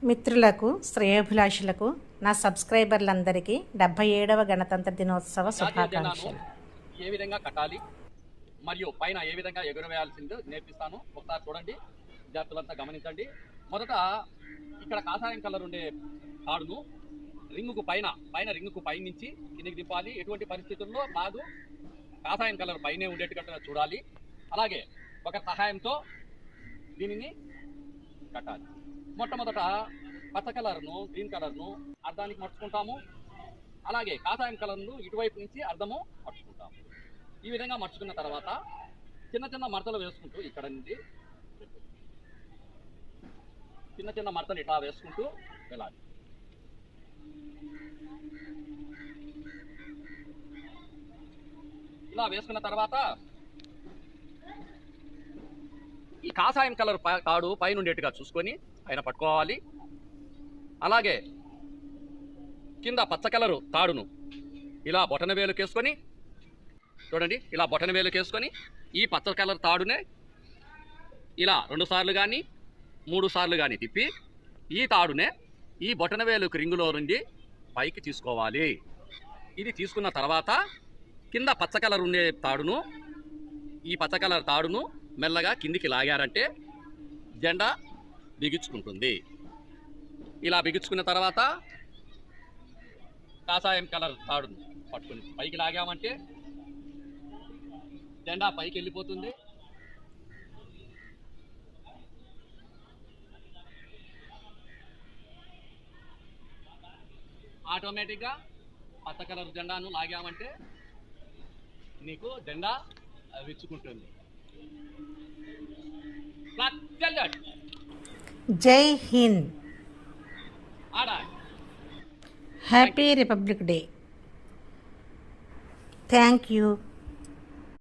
మిత్రులకు శ్రేయోభిలాషులకు నా సబ్స్క్రైబర్లందరికీ 77వ గణతంత్ర దినోత్సవ శుభాకాంక్షలు. ఏ విధంగా కట్టాలి మరియు పైన ఏ విధంగా ఎగురవేయాల్సిందో నేర్పిస్తాను. ఒకసారి చూడండి, విద్యార్థులంతా గమనించండి. మొదట ఇక్కడ కాషాయం కలర్ ఉండే తాడును రింగుకు పైన రింగుకు పైనుంచి కిందికి దింపాలి. ఎటువంటి పరిస్థితుల్లో కాదు, కాషాయం కలర్ పైనే ఉండేట్టుగా చూడాలి. అలాగే ఒక సహాయంతో దీనిని కట్టాలి. మొట్టమొదట పచ్చ కలర్ను గ్రీన్ కలర్ను అర్ధానికి మర్చుకుంటాము. అలాగే కాషాయం కలర్ను ఇటువైపు నుంచి అర్ధము మర్చుకుంటాము. ఈ విధంగా మర్చుకున్న తర్వాత చిన్న చిన్న మడతలు వేసుకుంటూ ఇక్కడ నుండి చిన్న చిన్న మడతలు ఇట్లా వేసుకుంటూ వెళ్ళాలి. ఇలా వేసుకున్న తర్వాత ఈ కాషాయం కలర్ తాడు పైన ఉండేట్టుగా చూసుకొని పైన పట్టుకోవాలి. అలాగే కింద పచ్చ కలరు తాడును ఇలా బొటన వేలుకేసుకొని చూడండి, ఇలా బొటన వేలుకేసుకొని ఈ పచ్చ కలర్ తాడునే ఇలా 2 సార్లు కానీ 3 సార్లు కానీ తిప్పి ఈ తాడునే ఈ బొటన వేలుకు రింగులో నుండి పైకి తీసుకోవాలి. ఇది తీసుకున్న తర్వాత కింద పచ్చ కలర్ ఉండే తాడును ఈ పచ్చ కలర్ తాడును మెల్లగా కిందికి లాగారంటే జెండా బిగించుకుంటుంది. ఇలా బిగించుకున్న తర్వాత కాషాయం కలర్ తాడును పట్టుకుని పైకి లాగామంటే జెండా పైకి వెళ్ళిపోతుంది. ఆటోమేటిక్గా పచ్చ కలర్ జెండాను లాగామంటే నీకు జెండా విచ్చుకుంటుంది. జై Hind. Happy republic day. Thank you.